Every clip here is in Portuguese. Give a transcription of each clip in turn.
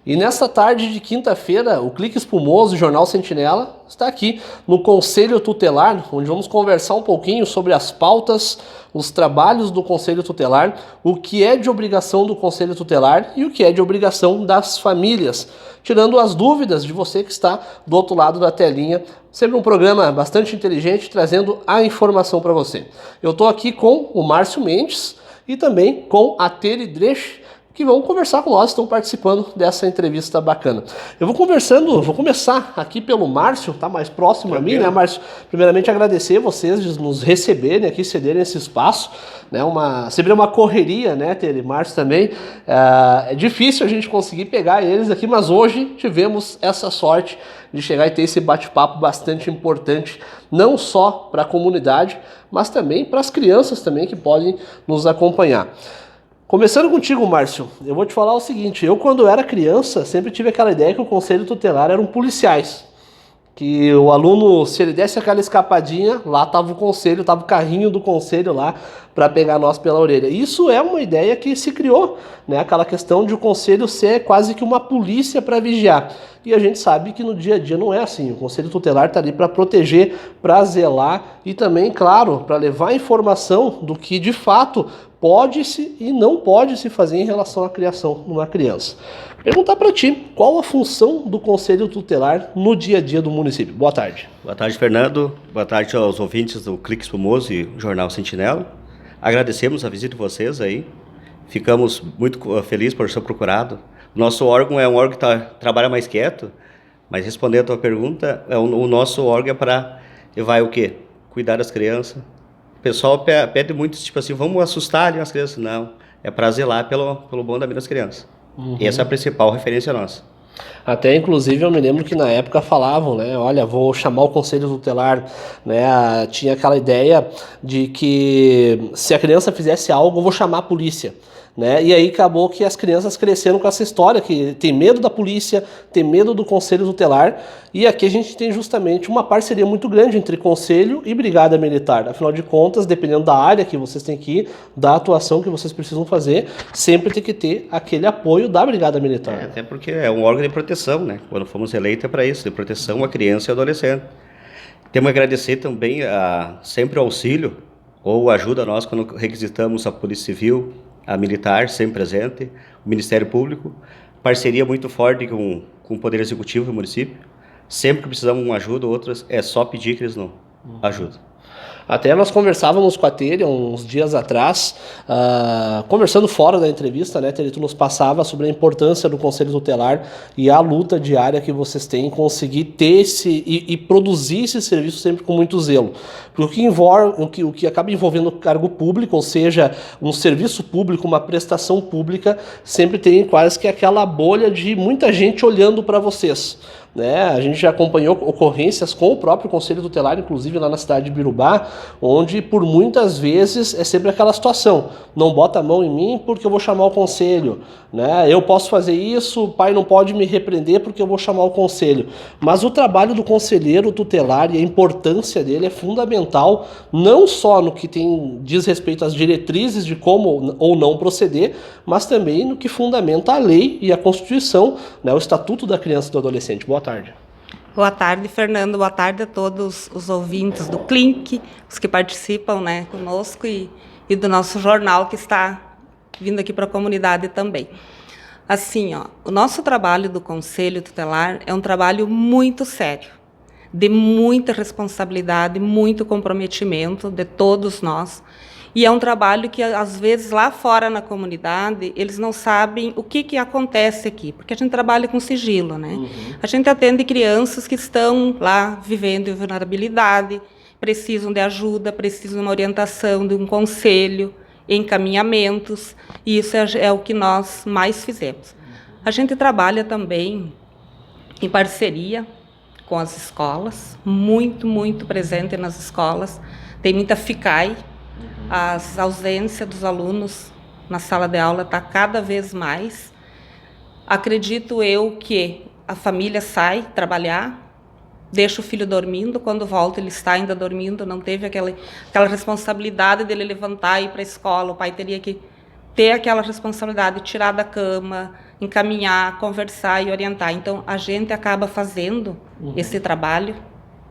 E nesta tarde de quinta-feira, o Clique Espumoso, o Jornal Sentinela, está aqui no Conselho Tutelar, onde vamos conversar um pouquinho sobre as pautas, os trabalhos do Conselho Tutelar, o que é de obrigação do Conselho Tutelar e o que é de obrigação das famílias, tirando as dúvidas de você que está do outro lado da telinha. Sempre um programa bastante inteligente, trazendo a informação para você. Eu estou aqui com o Márcio Mendes e também com a Tere Dresch, que vão conversar com nós, estão participando dessa entrevista bacana. Eu vou começar aqui pelo Márcio, tá mais próximo a mim, né, Márcio? Primeiramente agradecer vocês de nos receberem aqui, cederem esse espaço, né, sempre é uma correria, né, Tere, Márcio também, é difícil a gente conseguir pegar eles aqui, mas hoje tivemos essa sorte de chegar e ter esse bate-papo bastante importante, não só para a comunidade, mas também para as crianças também que podem nos acompanhar. Começando contigo, Márcio, eu vou te falar o seguinte, eu quando era criança sempre tive aquela ideia que o Conselho Tutelar eram policiais, que o aluno, se ele desse aquela escapadinha, lá estava o conselho, estava o carrinho do conselho lá para pegar nós pela orelha. Isso é uma ideia que se criou, né? Aquela questão de o conselho ser quase que uma polícia para vigiar. E a gente sabe que no dia a dia não é assim. O Conselho Tutelar está ali para proteger, para zelar e também, claro, para levar informação do que de fato pode-se e não pode se fazer em relação à criação de uma criança. Perguntar para ti, qual a função do Conselho Tutelar no dia a dia do município? Boa tarde. Boa tarde, Fernando. Boa tarde aos ouvintes do Clique Espumoso e Jornal Sentinela. Agradecemos a visita de vocês aí. Ficamos muito felizes por ser procurado. Nosso órgão é um órgão que trabalha mais quieto, mas respondendo a tua pergunta, o nosso órgão é para vai o quê? Cuidar das crianças. O pessoal pede muito, tipo assim, vamos assustar ali as crianças. Não, é para zelar pelo bom da vida das crianças. Uhum. E essa é a principal referência nossa. Até, inclusive, eu me lembro que na época falavam, né, olha, vou chamar o Conselho Tutelar, né, tinha aquela ideia de que se a criança fizesse algo, eu vou chamar a polícia. Né? E aí acabou que as crianças cresceram com essa história, que tem medo da polícia, tem medo do Conselho Tutelar, e aqui a gente tem justamente uma parceria muito grande entre Conselho e Brigada Militar. Afinal de contas, dependendo da área que vocês têm que ir, da atuação que vocês precisam fazer, sempre tem que ter aquele apoio da Brigada Militar. Até porque é um órgão de proteção, né? Quando fomos eleitos é para isso, de proteção à criança e ao adolescente. Temos que agradecer também sempre o auxílio ou ajuda a nós quando requisitamos a Polícia Civil, a Militar, sempre presente, o Ministério Público, parceria muito forte com o Poder Executivo do município. Sempre que precisamos de uma ajuda ou outras, é só pedir que eles não ajudam. Até nós conversávamos com a Tere uns dias atrás, conversando fora da entrevista, né, Tere, tu nos passava sobre a importância do Conselho Tutelar e a luta diária que vocês têm em conseguir ter e produzir esse serviço sempre com muito zelo. Porque o que acaba envolvendo o cargo público, ou seja, um serviço público, uma prestação pública, sempre tem quase que aquela bolha de muita gente olhando para vocês. Né? A gente já acompanhou ocorrências com o próprio Conselho Tutelar, inclusive lá na cidade de Birubá, onde por muitas vezes é sempre aquela situação, não bota a mão em mim porque eu vou chamar o conselho, né? Eu posso fazer isso, o pai não pode me repreender porque eu vou chamar o conselho. Mas o trabalho do conselheiro tutelar e a importância dele é fundamental, não só no que diz respeito às diretrizes de como ou não proceder, mas também no que fundamenta a lei e a Constituição, né? O Estatuto da Criança e do Adolescente. Boa tarde. Boa tarde, Fernando. Boa tarde a todos os ouvintes do Clink, os que participam, né, conosco e do nosso jornal que está vindo aqui para a comunidade também. Assim, o nosso trabalho do Conselho Tutelar é um trabalho muito sério, de muita responsabilidade, muito comprometimento de todos nós. E é um trabalho que, às vezes, lá fora na comunidade, eles não sabem o que acontece aqui, porque a gente trabalha com sigilo, né? Uhum. A gente atende crianças que estão lá vivendo em vulnerabilidade, precisam de ajuda, precisam de uma orientação, de um conselho, encaminhamentos, e isso é o que nós mais fizemos. A gente trabalha também em parceria com as escolas, muito, muito presente nas escolas, tem muita FICAI. As ausências dos alunos na sala de aula está cada vez mais. Acredito eu que a família sai trabalhar, deixa o filho dormindo, quando volta ele está ainda dormindo, não teve aquela responsabilidade dele levantar e ir para a escola, o pai teria que ter aquela responsabilidade de tirar da cama, encaminhar, conversar e orientar. Então, a gente acaba fazendo esse trabalho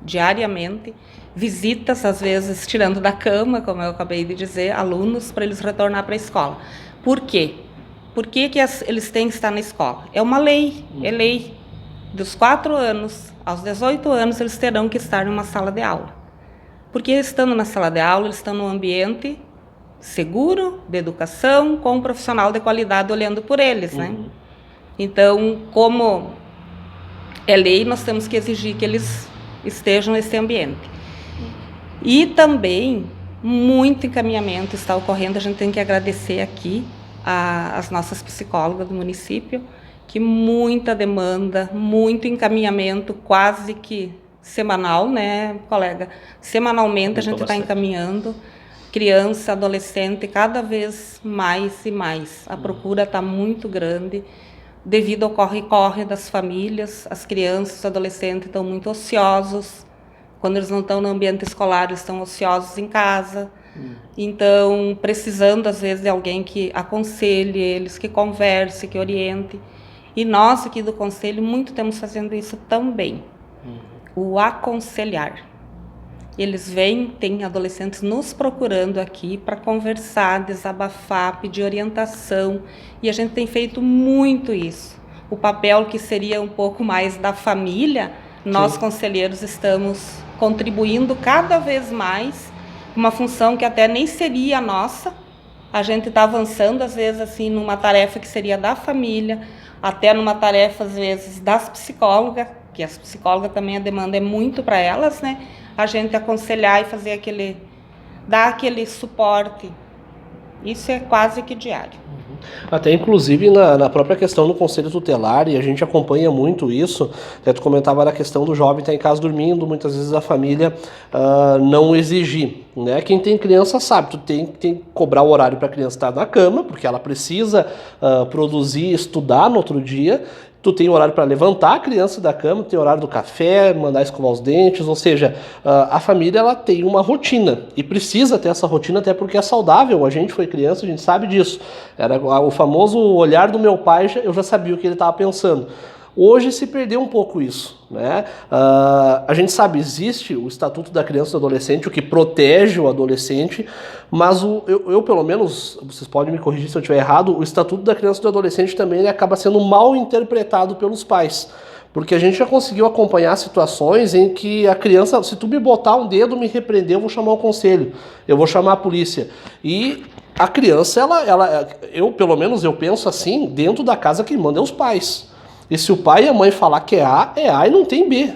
diariamente, visitas, às vezes tirando da cama, como eu acabei de dizer, alunos, para eles retornar para a escola. Por quê? Por que eles têm que estar na escola? É uma lei, é lei. Dos 4 anos aos 18 anos, eles terão que estar numa sala de aula. Porque estando na sala de aula, eles estão num ambiente seguro, de educação, com um profissional de qualidade olhando por eles, né? Então, como é lei, nós temos que exigir que eles estejam nesse ambiente. E também, muito encaminhamento está ocorrendo, a gente tem que agradecer aqui as nossas psicólogas do município, que muita demanda, muito encaminhamento, quase que semanal, né, colega? Semanalmente a gente está encaminhando criança, adolescente, cada vez mais e mais. A procura está muito grande, devido ao corre-corre das famílias. As crianças, os adolescentes estão muito ociosos. Quando eles não estão no ambiente escolar, eles estão ociosos em casa. Então, precisando, às vezes, de alguém que aconselhe eles, que converse, que oriente. E nós, aqui do Conselho, muito estamos fazendo isso também. O aconselhar. Eles vêm, tem adolescentes nos procurando aqui para conversar, desabafar, pedir orientação. E a gente tem feito muito isso. O papel que seria um pouco mais da família, nós, conselheiros, estamos contribuindo cada vez mais, uma função que até nem seria nossa. A gente está avançando, às vezes, assim, numa tarefa que seria da família, até numa tarefa, às vezes, das psicólogas, que as psicólogas também a demanda é muito para elas, né? A gente aconselhar e fazer dar aquele suporte. Isso é quase que diário. Até inclusive na própria questão do Conselho Tutelar, e a gente acompanha muito isso, até tu comentava da questão do jovem estar em casa dormindo, muitas vezes a família não exigir, né? Quem tem criança sabe, tu tem que cobrar o horário para a criança estar na cama, porque ela precisa produzir, estudar no outro dia. Tu tem horário para levantar a criança da cama, tem horário do café, mandar escovar os dentes, ou seja, a família ela tem uma rotina e precisa ter essa rotina até porque é saudável. A gente foi criança, a gente sabe disso. Era o famoso olhar do meu pai, eu já sabia o que ele estava pensando. Hoje se perdeu um pouco isso, né? A gente sabe, existe o Estatuto da Criança e do Adolescente, o que protege o adolescente, mas eu pelo menos, vocês podem me corrigir se eu estiver errado, o Estatuto da Criança e do Adolescente também ele acaba sendo mal interpretado pelos pais. Porque a gente já conseguiu acompanhar situações em que a criança, se tu me botar um dedo, me repreender, eu vou chamar o conselho, eu vou chamar a polícia. E a criança, eu pelo menos eu penso assim, dentro da casa quem manda é os pais. E se o pai e a mãe falar que é A e não tem B,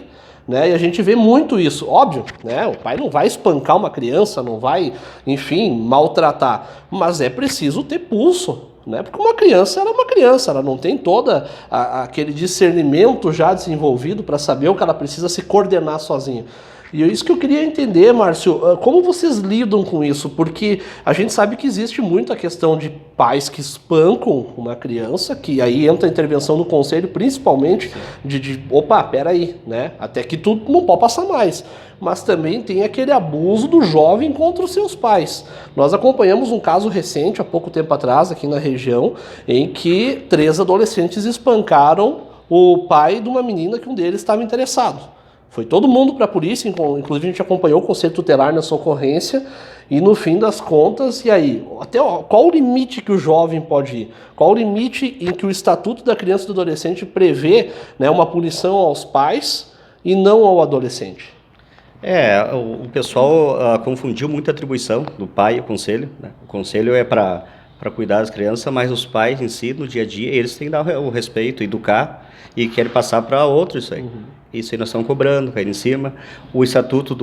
né? E a gente vê muito isso, óbvio, né? O pai não vai espancar uma criança, não vai, enfim, maltratar, mas é preciso ter pulso, né? Porque uma criança, ela é uma criança, ela não tem toda aquele discernimento já desenvolvido para saber o que ela precisa se coordenar sozinha. E é isso que eu queria entender, Márcio, como vocês lidam com isso? Porque a gente sabe que existe muito a questão de pais que espancam uma criança, que aí entra a intervenção do conselho, principalmente opa, peraí, né? Até que tu não pode passar mais. Mas também tem aquele abuso do jovem contra os seus pais. Nós acompanhamos um caso recente, há pouco tempo atrás, aqui na região, em que 3 adolescentes espancaram o pai de uma menina que um deles estava interessado. Foi todo mundo para a polícia, inclusive a gente acompanhou o Conselho Tutelar nessa ocorrência, e no fim das contas, e aí? Qual o limite que o jovem pode ir? Qual o limite em que o Estatuto da Criança e do Adolescente prevê, né, uma punição aos pais e não ao adolescente? O pessoal confundiu muito a atribuição do pai e o conselho, né? O conselho é para cuidar das crianças, mas os pais em si, no dia a dia, eles têm que dar o respeito, educar, e querem passar para outros isso aí. Isso aí nós estamos cobrando, cair em cima. O Estatuto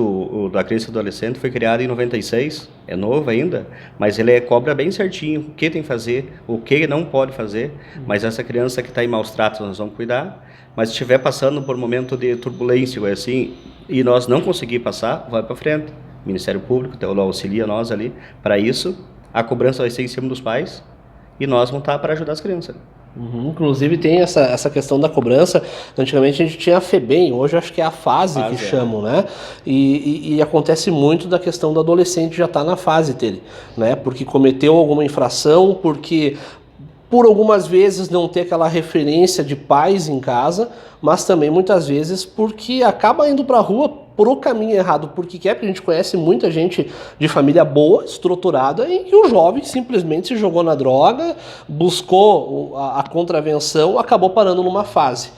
da Criança e do Adolescente foi criado em 96, é novo ainda, mas ele cobra bem certinho o que tem que fazer, o que não pode fazer, mas essa criança que está em maus tratos nós vamos cuidar, mas se estiver passando por um momento de turbulência ou assim, e nós não conseguir passar, vai para frente. O Ministério Público auxilia nós ali para isso, a cobrança vai ser em cima dos pais e nós vamos estar para ajudar as crianças. Inclusive tem essa questão da cobrança. Antigamente a gente tinha a FEBEM, hoje acho que é a fase que chamam, né? E acontece muito da questão do adolescente já estar na fase dele, né? Porque cometeu alguma infração, por por algumas vezes não ter aquela referência de pais em casa, mas também muitas vezes porque acaba indo para a rua pro caminho errado, porque a gente conhece muita gente de família boa, estruturada, em que o jovem simplesmente se jogou na droga, buscou a contravenção, acabou parando numa fase.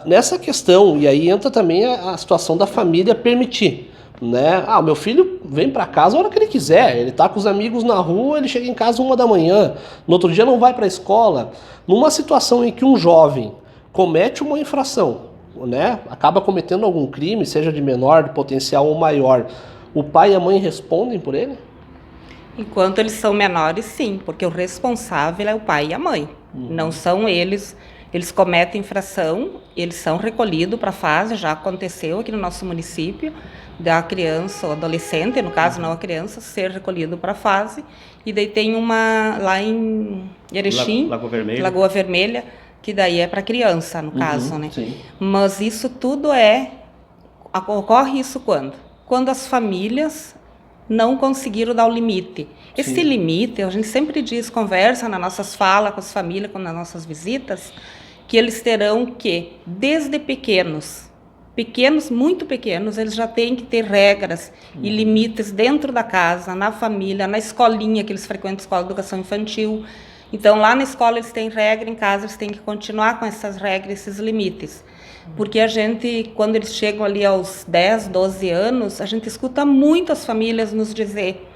Nessa questão, e aí entra também a situação da família permitir, né? O meu filho vem para casa a hora que ele quiser, ele tá com os amigos na rua, ele chega em casa 1 da manhã, no outro dia não vai para a escola. Numa situação em que um jovem comete uma infração, né? Acaba cometendo algum crime, seja de menor, de potencial ou maior, o pai e a mãe respondem por ele? Enquanto eles são menores, sim, porque o responsável é o pai e a mãe, não são eles. Eles cometem infração, eles são recolhidos para a fase, já aconteceu aqui no nosso município, da criança ou adolescente, no caso não a criança, ser recolhido para a fase. E daí tem uma lá em Erechim, Lagoa Vermelha, que daí é para criança, no caso, né? Sim. Mas isso tudo ocorre isso quando? Quando as famílias não conseguiram dar o limite. Esse Sim. limite, a gente sempre diz, conversa nas nossas falas com as famílias, nas nossas visitas, que eles terão que, desde pequenos, muito pequenos, eles já têm que ter regras e limites dentro da casa, na família, na escolinha que eles frequentam, escola de educação infantil. Então, lá na escola eles têm regra, em casa eles têm que continuar com essas regras, esses limites. Porque a gente, quando eles chegam ali aos 10, 12 anos, a gente escuta muitas famílias nos dizer: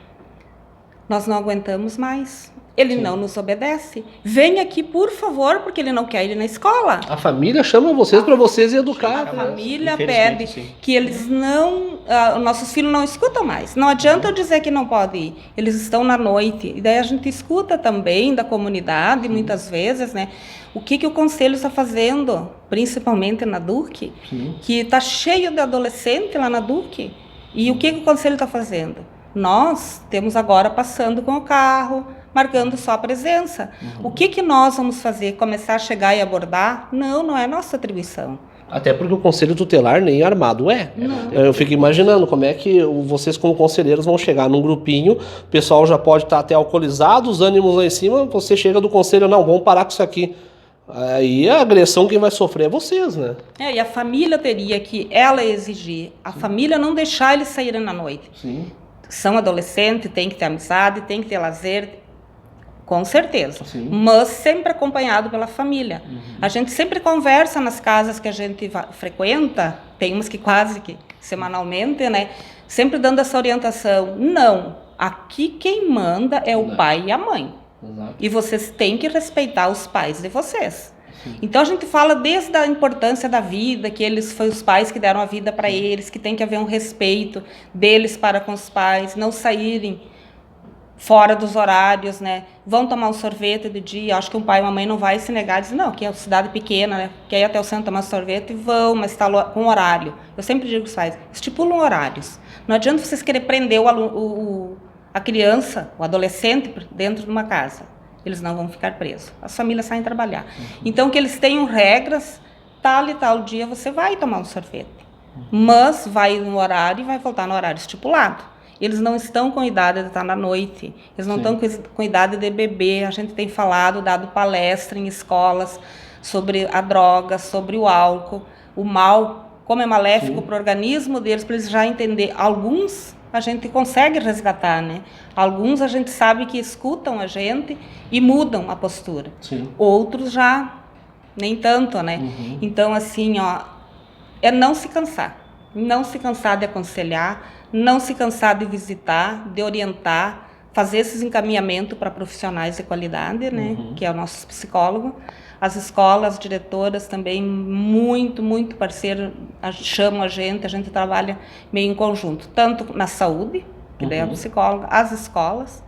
nós não aguentamos mais, ele não nos obedece, vem aqui por favor, porque ele não quer ir na escola. A família chama vocês para vocês educar. A família Infelizmente, pede sim. que eles não, nossos filhos não escutam mais. Não adianta eu dizer que não pode ir, eles estão na noite. E daí a gente escuta também da comunidade, muitas vezes, né? O que o conselho está fazendo, principalmente na Duque, que está cheio de adolescente lá na Duque. E o que o conselho está fazendo? Nós temos agora passando com o carro, marcando só a presença. O que nós vamos fazer? Começar a chegar e abordar? Não é nossa atribuição. Até porque o conselho tutelar nem armado é. Eu fico imaginando como é que vocês como conselheiros vão chegar num grupinho, o pessoal já pode estar até alcoolizado, os ânimos lá em cima, você chega do conselho, não, vamos parar com isso aqui. Aí a agressão quem vai sofrer é vocês, né? E a família teria que ela exigir, a família não deixar eles saírem na noite. Sim. São adolescentes, tem que ter amizade, tem que ter lazer, com certeza. Sim. Mas sempre acompanhado pela família. A gente sempre conversa nas casas que a gente frequenta, tem umas que quase que semanalmente, né? Sempre dando essa orientação. Não, aqui quem manda é o pai e a mãe. Exato. E vocês têm que respeitar os pais de vocês. Então a gente fala desde a importância da vida, que eles foram os pais que deram a vida para eles, que tem que haver um respeito deles para com os pais, não saírem fora dos horários, né? Vão tomar um sorvete de dia, acho que um pai e uma mãe não vai se negar, dizer, não, que é uma cidade pequena, né? Quer ir até o centro tomar sorvete, vão, mas está com horário. Eu sempre digo que os pais estipulam horários. Não adianta vocês querer prender a criança, o adolescente, dentro de uma casa. Eles não vão ficar presos. As famílias saem trabalhar. Então, que eles tenham regras, tal e tal dia você vai tomar um sorvete. Mas vai no horário e vai voltar no horário estipulado. Eles não estão com idade de estar na noite. Eles não estão com idade de beber. A gente tem falado, dado palestra em escolas sobre a droga, sobre o álcool, o mal, como é maléfico para o organismo deles, para eles já entender. Alguns a gente consegue resgatar, né? Alguns a gente sabe que escutam a gente e mudam a postura. Sim. Outros já nem tanto, né? Então, assim, é não se cansar. Não se cansar de aconselhar, não se cansar de visitar, de orientar, fazer esses encaminhamentos para profissionais de qualidade, né? Que é o nosso psicólogo. As escolas, as diretoras também, muito, muito parceiro, chamam a gente trabalha meio em conjunto, tanto na saúde, que daí é a psicóloga, as escolas,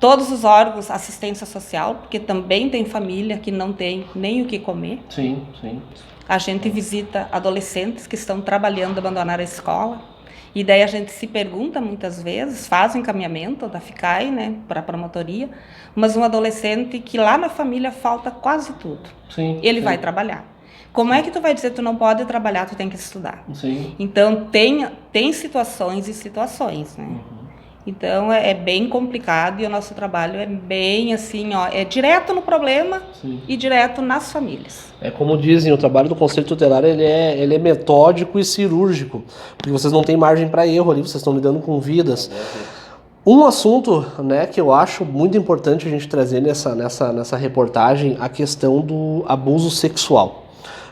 todos os órgãos, assistência social, porque também tem família que não tem nem o que comer. Sim, sim. A gente visita adolescentes que estão trabalhando, abandonar a escola. E daí a gente se pergunta muitas vezes, faz o encaminhamento da FICAI, né, para a promotoria, mas um adolescente que lá na família falta quase tudo. Sim, ele vai trabalhar. Como é que tu vai dizer que tu não pode trabalhar, tu tem que estudar? Sim. Então tem situações e situações, né? Então é bem complicado e o nosso trabalho é bem assim, ó, é direto no problema. Sim. E direto nas famílias. É como dizem, o trabalho do Conselho Tutelar ele é metódico e cirúrgico, porque vocês não têm margem para erro ali, vocês estão lidando com vidas. Um assunto, né, que eu acho muito importante a gente trazer nessa reportagem, a questão do abuso sexual.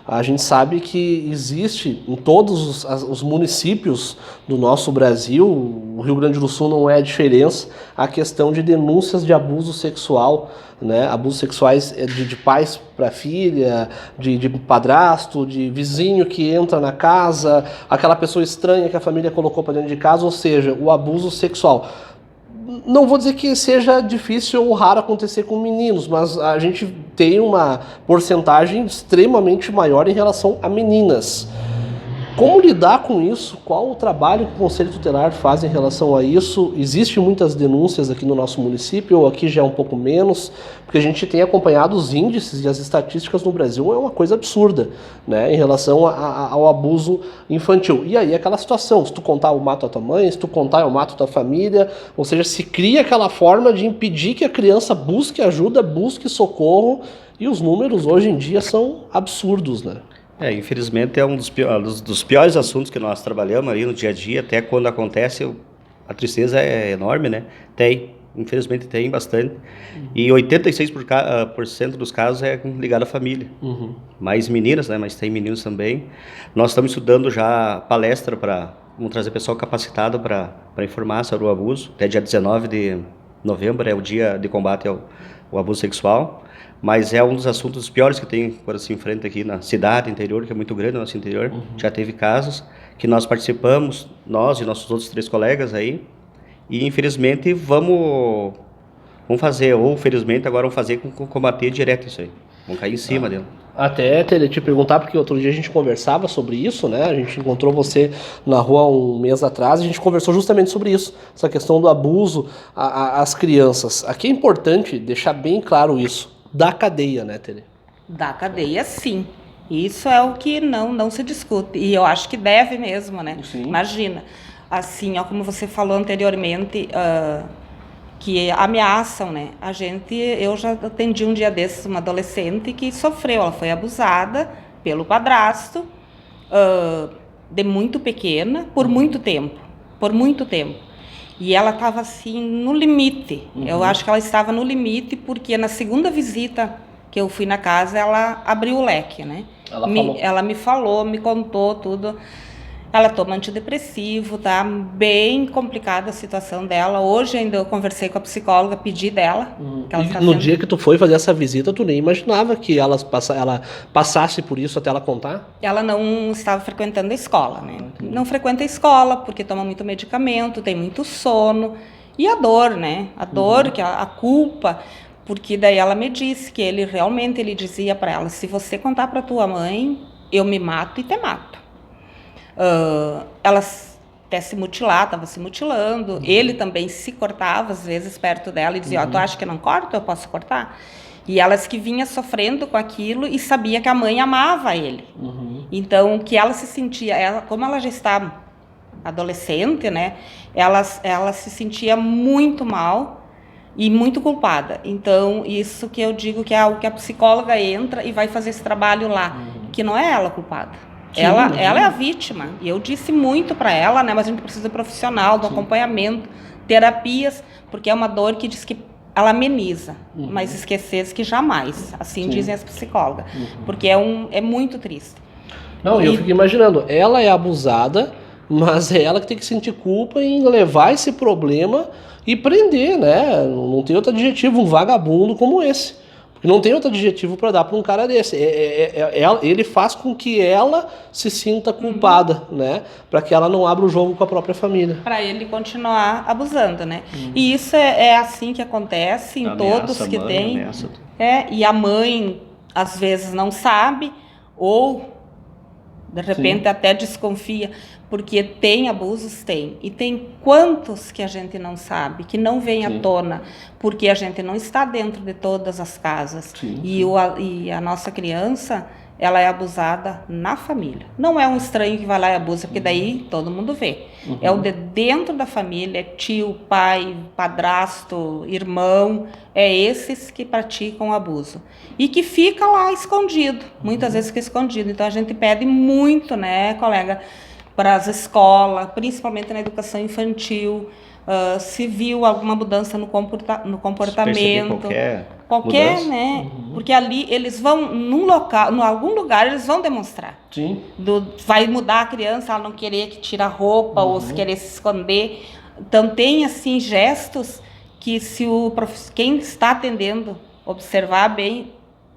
A gente sabe que existe em todos os municípios do nosso Brasil, o Rio Grande do Sul não é a diferença, a questão de denúncias de abuso sexual, né? Abusos sexuais de pais para filha, de padrasto, de vizinho que entra na casa, aquela pessoa estranha que a família colocou para dentro de casa, ou seja, o abuso sexual. Não vou dizer que seja difícil ou raro acontecer com meninos, mas a gente tem uma porcentagem extremamente maior em relação a meninas. Como lidar com isso? Qual o trabalho que o Conselho Tutelar faz em relação a isso? Existem muitas denúncias aqui no nosso município, ou aqui já é um pouco menos, porque a gente tem acompanhado os índices e as estatísticas no Brasil, é uma coisa absurda, né, em relação ao abuso infantil. E aí aquela situação, se tu contar eu mato a tua mãe, se tu contar eu mato a tua família, ou seja, se cria aquela forma de impedir que a criança busque ajuda, busque socorro, e os números hoje em dia são absurdos, né? Infelizmente é um dos piores assuntos que nós trabalhamos ali no dia a dia, até quando acontece, a tristeza é enorme, né? Infelizmente tem bastante. E 86% dos casos é ligado à família. Uhum. Mais meninas, né? Mas tem meninos também. Nós estamos estudando já palestra vamos trazer pessoal capacitado para informar sobre o abuso. Até dia 19 de novembro é o dia de combate ao abuso sexual. Mas é um dos assuntos piores que tem quando se enfrenta aqui na cidade, interior, que é muito grande o nosso interior. Uhum. Já teve casos que nós participamos, nós e nossos outros 3 colegas aí, e infelizmente vamos fazer, ou felizmente agora vamos fazer com combater direto isso aí. Vamos cair em cima dele. Até te perguntar, porque outro dia a gente conversava sobre isso, né? A gente encontrou você na rua um mês atrás, a gente conversou justamente sobre isso, essa questão do abuso às crianças. Aqui é importante deixar bem claro isso. Da cadeia, né, Tere? Da cadeia, sim. Isso é o que não se discute. E eu acho que deve mesmo, né? Sim. Imagina, assim, ó, como você falou anteriormente, que ameaçam, né? Eu já atendi um dia desses uma adolescente que sofreu, ela foi abusada pelo padrasto, de muito pequena, por muito tempo. E ela estava assim no limite. Uhum. Eu acho que ela estava no limite porque na segunda visita que eu fui na casa, ela abriu o leque, né? Ela me falou, me contou tudo. Ela toma antidepressivo, tá bem complicada a situação dela. Hoje ainda eu conversei com a psicóloga, pedi dela. Que ela no dia que tu foi fazer essa visita, tu nem imaginava que ela passasse por isso até ela contar? Ela não estava frequentando a escola, né? Não frequenta a escola porque toma muito medicamento, tem muito sono. E a dor, né? A dor, que a culpa. Porque daí ela me disse que ele dizia para ela, se você contar para tua mãe, eu me mato e te mato. Ela até se mutilar, estava se mutilando. Ele também se cortava, às vezes, perto dela e dizia, tu acha que eu não corto? Eu posso cortar? E elas que vinha sofrendo com aquilo e sabia que a mãe amava ele. Então, que ela se sentia, como ela já estava adolescente, né? Ela se sentia muito mal e muito culpada. Então, isso que eu digo que é o que a psicóloga entra e vai fazer esse trabalho lá, que não é ela culpada. Ela é a vítima, e eu disse muito para ela, né, mas a gente precisa de profissional, do acompanhamento, terapias, porque é uma dor que diz que ela ameniza, mas esquecer que jamais, assim dizem as psicólogas, porque é muito triste. Não, eu fico imaginando, ela é abusada, mas é ela que tem que sentir culpa em levar esse problema e prender, né, não tem outro adjetivo, um vagabundo como esse. Não tem outro adjetivo para dar para um cara desse. Ele faz com que ela se sinta culpada, né? Para que ela não abra o jogo com a própria família. Para ele continuar abusando, né? E isso é assim que acontece em todos que tem. E a mãe, às vezes, não sabe, ou de repente até desconfia, porque tem abusos, tem. E tem quantos que a gente não sabe, que não vem à tona, porque a gente não está dentro de todas as casas. E a nossa criança, ela é abusada na família. Não é um estranho que vai lá e abusa, porque daí todo mundo vê. É o de dentro da família, é tio, pai, padrasto, irmão, é esses que praticam o abuso. E que fica lá escondido, muitas vezes fica escondido. Então a gente pede muito, né, colega, para as escolas, principalmente na educação infantil, se viu alguma mudança no comportamento, qualquer mudança. né? Porque ali eles vão num local, em algum lugar eles vão demonstrar. Sim. Vai mudar a criança, ela não querer que tire a roupa ou se querer se esconder. Então tem assim gestos que se quem está atendendo observar bem,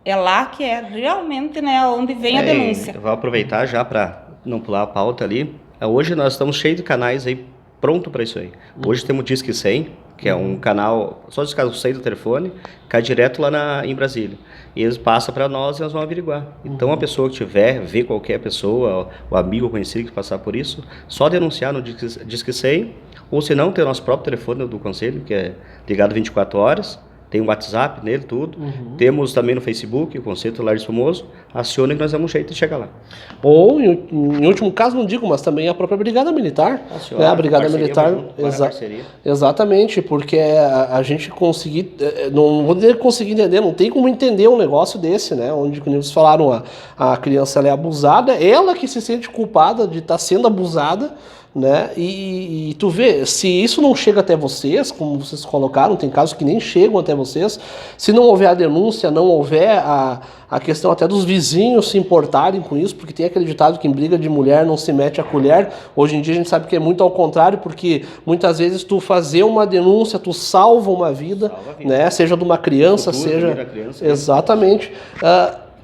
é lá que é realmente, né, onde vem a denúncia. Eu vou aproveitar já para não pular a pauta ali. Hoje nós estamos cheios de canais aí pronto para isso aí. Hoje temos o Disque 100, que é um canal, só de caso você do telefone, cai direto lá em Brasília. E eles passam para nós e nós vamos averiguar. Então a pessoa que vê qualquer pessoa, o amigo conhecido que passar por isso, só denunciar no Disque 100, ou se não, tem o nosso próprio telefone do Conselho, que é ligado 24 horas, tem um WhatsApp nele, tudo. Temos também no Facebook, o Conselho Tutelar Espumoso. Aciona que nós damos um jeito de chegar lá. Ou, em último caso, não digo, mas também a própria Brigada Militar. Aciona, né? A Brigada Militar. Parceria. Exatamente, porque a gente conseguir. Não vou dizer conseguir entender, não tem como entender um negócio desse, né? Onde, como vocês falaram, a criança ela é abusada, ela que se sente culpada de estar sendo abusada. Né? E tu vê, se isso não chega até vocês, como vocês colocaram, tem casos que nem chegam até vocês, se não houver a denúncia, não houver a questão até dos vizinhos se importarem com isso, porque tem aquele ditado que em briga de mulher não se mete a colher. Hoje em dia a gente sabe que é muito ao contrário, porque muitas vezes tu fazer uma denúncia, tu salva uma vida, né? Seja de uma criança, seja... Criança, exatamente.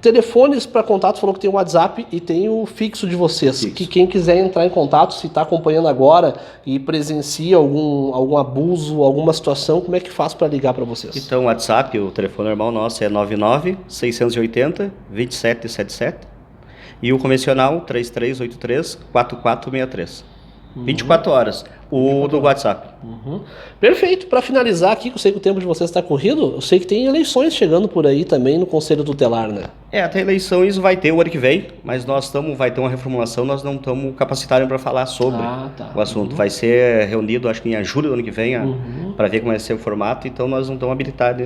Telefones para contato, falou que tem o WhatsApp e tem o fixo de vocês. Que quem quiser entrar em contato, se está acompanhando agora e presencia algum abuso, alguma situação, como é que faz para ligar para vocês? Então o WhatsApp, o telefone normal nosso é 99-680-2777 e o convencional 3383-4463. 24 horas, o do WhatsApp. Perfeito. Para finalizar aqui, que eu sei que o tempo de vocês está corrido, eu sei que tem eleições chegando por aí também no Conselho Tutelar, né? Até eleições vai ter o ano que vem, mas vai ter uma reformulação, nós não estamos capacitados para falar sobre o assunto. Vai ser reunido, acho que em julho do ano que vem, para ver como vai ser o formato, então nós não estamos habilitados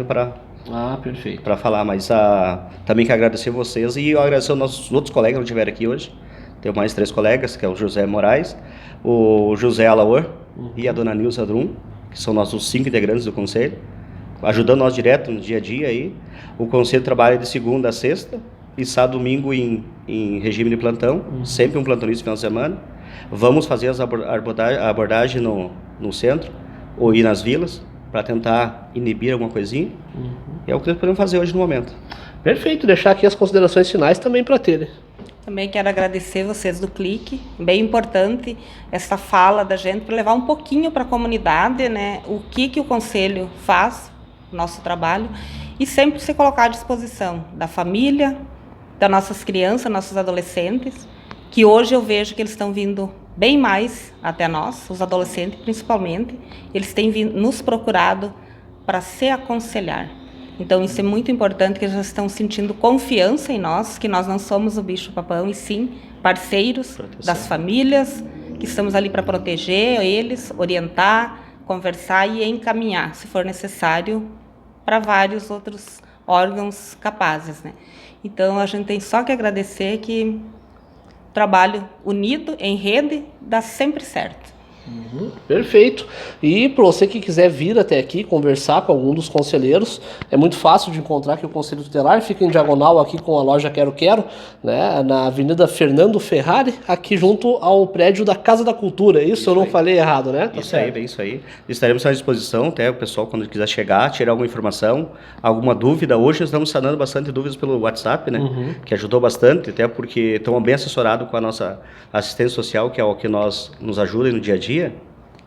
perfeito. Para falar, mas também quero agradecer vocês e eu agradecer aos nossos outros colegas que não estiveram aqui hoje. Tenho mais 3 colegas, que é o José Moraes, o José Alaor e a dona Nilza Drum, que são nossos 5 integrantes do Conselho, ajudando nós direto no dia a dia aí. O Conselho trabalha de segunda a sexta e sábado e domingo em regime de plantão, sempre um plantonista no final de semana. Vamos fazer as abordagens no centro ou ir nas vilas para tentar inibir alguma coisinha. É o que nós podemos fazer hoje no momento. Perfeito, deixar aqui as considerações finais também para ter. Também quero agradecer vocês do Clique, bem importante essa fala da gente para levar um pouquinho para a comunidade, né, o que o Conselho faz, o nosso trabalho, e sempre se colocar à disposição da família, das nossas crianças, nossos adolescentes, que hoje eu vejo que eles estão vindo bem mais até nós, os adolescentes principalmente, eles têm nos procurado para se aconselhar. Então isso é muito importante, que eles já estão sentindo confiança em nós, que nós não somos o bicho-papão, e sim parceiros das famílias, que estamos ali para proteger eles, orientar, conversar e encaminhar, se for necessário, para vários outros órgãos capazes, né? Então a gente tem só que agradecer que o trabalho unido, em rede, dá sempre certo. Perfeito. E para você que quiser vir até aqui conversar com algum dos conselheiros, é muito fácil de encontrar aqui o Conselho Tutelar, fica em diagonal aqui com a loja Quero, né, na Avenida Fernando Ferrari, aqui junto ao prédio da Casa da Cultura. Isso eu não falei errado, né? Tá certo. Bem isso aí. Estaremos à disposição, até o pessoal quando quiser chegar, tirar alguma informação, alguma dúvida. Hoje nós estamos sanando bastante dúvidas pelo WhatsApp, né, que ajudou bastante, até porque estamos bem assessorados com a nossa assistência social, que é o que nos ajuda no dia a dia. Estamos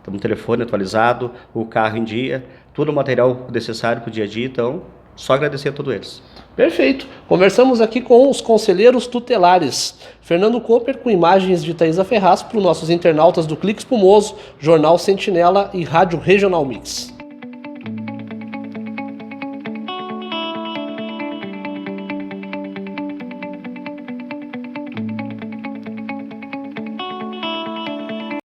com o telefone atualizado, o carro em dia, todo o material necessário para o dia a dia, então só agradecer a todos eles. Perfeito. Conversamos aqui com os conselheiros tutelares. Fernando Cooper com imagens de Thaisa Ferraz para os nossos internautas do Clique Espumoso, Jornal Sentinela e Rádio Regional Mix.